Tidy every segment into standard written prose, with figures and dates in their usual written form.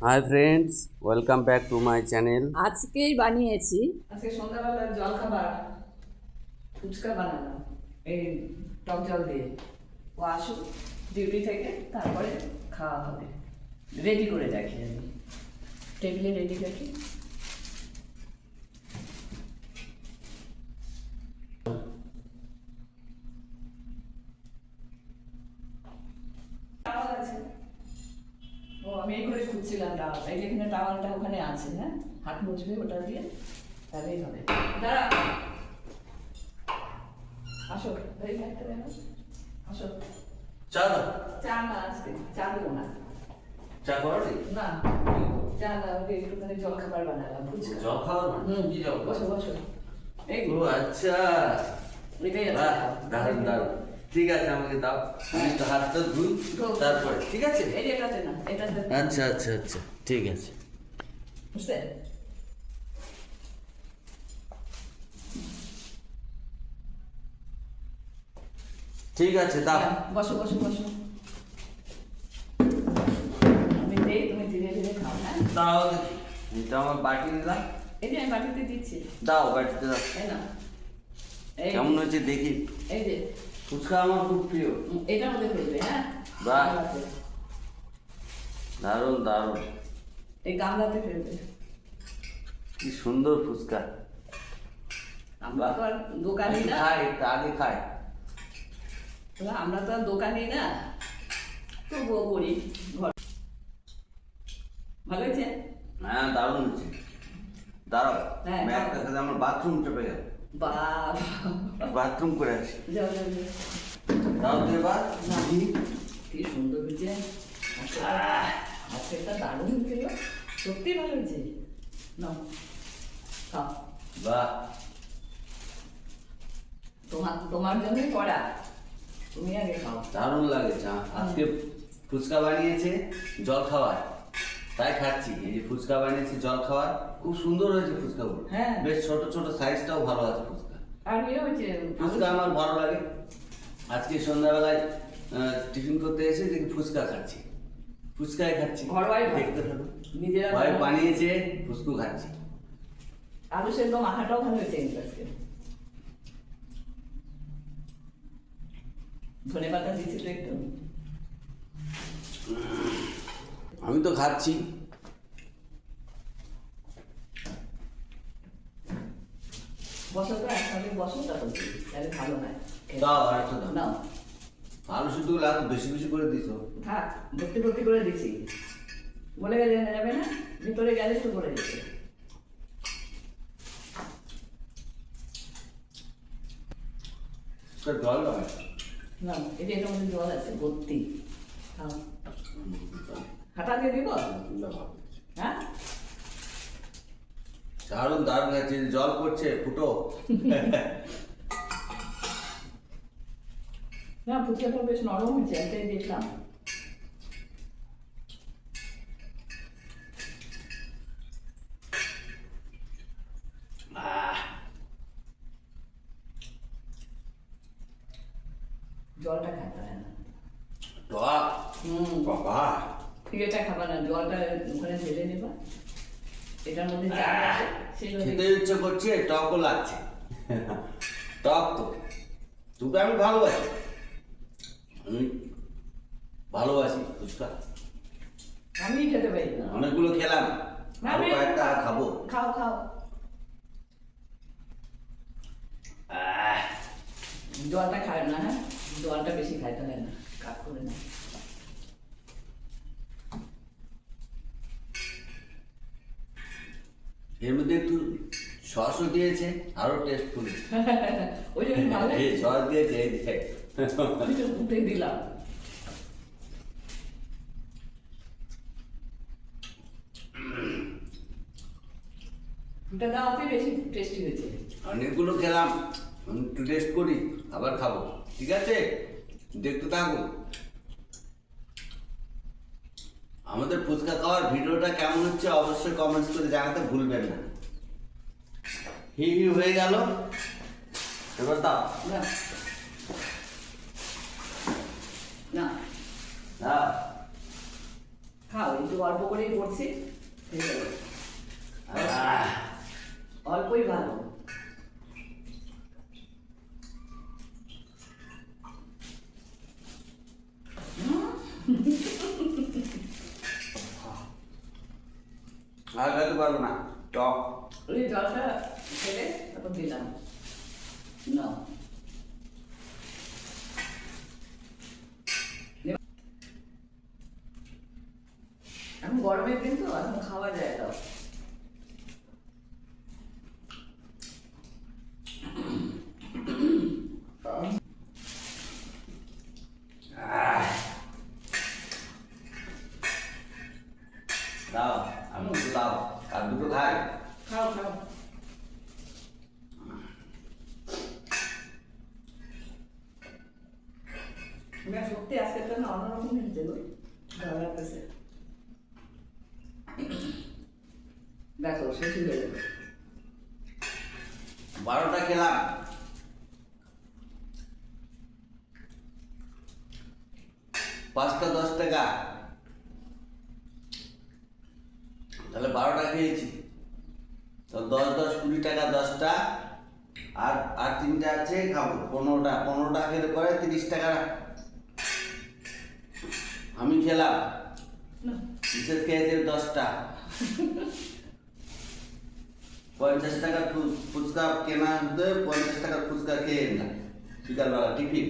Hi friends, welcome back to my channel. আজকেই বানিয়েছি। আজকে সন্ধ্যাবেলার জল খাবার ফুচকা বানালাম এই টক জল দিয়ে। ও আসুক ডিউটি থেকে, তারপরে খাওয়া হবে। রেডি করে রাখি আমি, টেবিলে রেডি রাখি। টাওয়াল আছে। ও আমি এই করে খুঁজছিলাম টাওয়াল, এই যেখানে টাওয়ালটা ওখানে আছে। হ্যাঁ, হাত মুছবে ওটা দিয়ে, তাহলেই হবে। দাঁড়া, আসো এই একটা দেখো, আসো। চা দাও। চা না, আজকে চা দেবো না। চা করি না, চা না, ওকে একটুখানি জল খাবার বানালাম, ফুচকা। জল খাওয়ার কি জল? বসো বসো। এই ও আচ্ছা, এটাই আছে। দারুণ দারুণ। ঠিক আছে, আমাকে দাও, আমি তো হাতটা ধুই তারপরে। ঠিক আছে, এই যে এটাতে না, এটাতে। আচ্ছা আচ্ছা আচ্ছা, ঠিক আছে। বুঝতে? ঠিক আছে, দাও। বসো বসো বসো। আমি দেই, তুমি ধীরে ধীরে খাও। হ্যাঁ, দাও দেখি। এটা আমার বাটি দিলাম। এই যে আমি বাটিতে দিচ্ছি। দাও, বাটিতে দাও। এই না, এই কেমন হয়েছে দেখি। এই যে ফুচকা আমার খুব প্রিয়। এটার মধ্যে ফেলবে। হ্যাঁ, বাহ। গামলাতে। দারুণ দারুণ, এই গামলাতে ফেলবে। কি সুন্দর ফুচকা। আমরা তো আর দোকানি না। খাই, একটু আগে খাই। আমরা তো আর দোকানি না, তবুও করি ঘর। ভালো হয়েছে? হ্যাঁ, দারুণ হয়েছে। দাঁড়াও, হ্যাঁ, একটা খেতে আমার বাথরুম চেপে গেল। বাবা, বাথরুম করে আসি। যাও যাও যাও। দাও তো এবার। না, কি সুন্দর হয়েছে। আজকে একটা দারুণ হয়েছে গো। সত্যি ভালো হয়েছে। নাও খাও। বাহ, তোমার জন্যই করা, তুমি আগে খাও। দারুণ লাগে চা। আজকে ফুচকা বানিয়েছে জল খাওয়ার, তাই খাচ্ছি। এই যে ফুচকা বানিয়েছে জল খাওয়ার, খুব সুন্দর হয়েছে ফুচকাগুলো। হ্যাঁ। বেশ ছোট ছোট, সাইজটাও ভালো আছে ফুচকা। আর ইয়ে হয়েছে ফুচকা আমার ভালো লাগে। আজকে সন্ধ্যাবেলায় টিফিন করতে এসে দেখি ফুচকা খাচ্ছি, ফুচকাই খাচ্ছি। ঘরোয়াই ভাত। দেখতে থাকো। নিজেরা ভাই বানানো। বানিয়েছে, ফুচকু খাচ্ছি। আলু সেদ্ধ মাখাটাও ভালো হয়েছে কিন্তু আজকে। ধনে পাতা দিচ্ছি তো একটু। আমি তো খাচ্ছি। বসো তো, একসাথে বসো, তারপর দিই। তাহলে ভালো নয়। দাও, আরেকটা দাও। নাও, আলু শুধু এত বেশি বেশি করে দিছো। থাক, ভর্তি ভর্তি করে দিচ্ছি। বলে গেলে যাবে না, ভিতরে গেলে একটু করে দিচ্ছে। জল দাও। না, এই যে এটার মধ্যে জল আছে ভর্তি। খাও। হাতা দিয়ে দিব? হ্যাঁ, দারুণ দারুণ লাগছে, জল পড়ছে, ফুটো। না, ফুচকাটা বেশ নরম হয়েছে, একটাই দেখলাম। আহ, জলটা খাতে হয় না। টক। বাবা, ঠিক, এটা খাবা না, জলটা ওখানে ঢেলে নেবা। এটার মধ্যে যা আছে সেগুলো খেতে ইচ্ছে করছে, টকও লাগছে। টক তো, তোকে আমি ভালোবাসি। আমি ভালোবাসি ফুচকা। আমি খেতে পারি না। অনেকগুলো খেলাম, আরো কয়েকটা খাবো। খাও খাও। আহ, জলটা খায় না। হ্যাঁ, জলটা বেশি খাইতে হয় না, কাজ করে না। এর মধ্যে একটু সসও দিয়েছে, আরো টেস্টফুল। ওই জন্য ভালো এই সস দিয়েছে, এই দেখ। উঠে দিলাম। ওটা দেওয়াতে বেশি টেস্টি হয়েছে। অনেকগুলো খেলাম, আমি একটু টেস্ট করি, আবার খাবো। ঠিক আছে, দেখতে থাকুন। আমাদের ফুচকা খাওয়ার ভিডিওটা কেমন হচ্ছে অবশ্যই কমেন্টস করে জানাতে ভুলবেন না। হি হি হয়ে গেল, এবার দাও। না না, দাও। খাও, একটু অল্প করেই করছি, ঠিক আছে? অল্পই ভালো। আর খেতে পারবো না, টক। ওই জলটা খেলে তারপর দিলাম না। এখন গরমের দিন তো, এখন খাওয়া যায় তাও। দাও, আমি দুটো দাও, আর দুটো খাই। খাও খাও। সত্যি আজকে তো না অন্যরকম হয়েছে গো, ভালো লাগতেছে। দেখো শেষ হয়ে যাবে। 12টা খেলাম, পাঁচটা 10 টাকা, তাহলে 12টা খেয়েছি, তো 10 10 20 টাকা 10টা, আর আর 3টা আছে খাবো, 15টা খেলে পরে 30 টাকা আমি খেলাম। না বিশেষ খেয়েছে 10টা, 50 টাকার ফুচকা কেনা হতে 50 টাকার ফুচকা খেয়ে না বিকালবেলা টিফিন।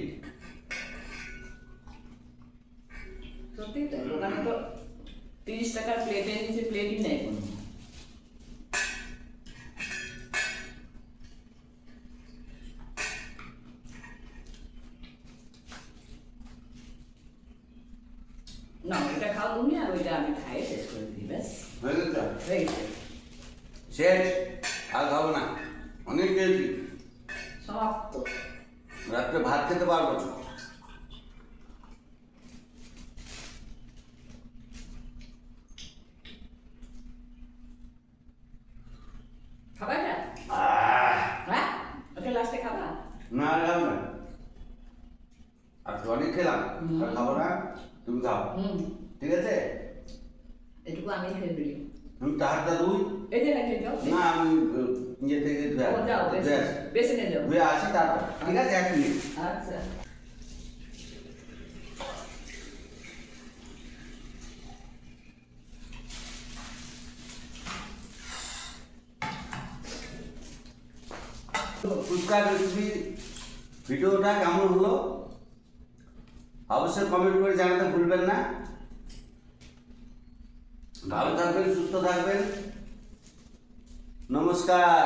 সত্যি তো, দোকানে তো 30 টাকার প্লেটের নিচে প্লেটই নেই কোনো। না এটা খাও তুমি, আর ওইটা আমি খাই শেষ করে দিই, ব্যাস হয়ে গেছে, হয়ে গেছে, শেষ, আর খাবো না, অনেক খেয়েছি, সমাপ্ত। রাত্রে ভাত খেতে পারবো না। খাবা না? হ্যাঁ ওকে লাস্টে খাবা? না আর খাবো না, আর অনেক খেলাম, আর খাবো না, তুমি খাও, হুম, ঠিক আছে? এটুকু আমি খেয়ে দিলি। তুমি তাহারটা দুই, এই যে রাখে যাও। না আমি ইয়ে থেকে ও যাও, বেছে নিয়ে যাও। ধুয়ে আসি তারপর, ঠিক আছে? 1 মিনিট। আচ্ছা। ফুচকা রেসিপি ভিডিওটা কেমন হলো অবশ্যই কমেন্ট করে জানাতে ভুলবেন না। ভালো থাকবেন, সুস্থ থাকবেন, নমস্কার।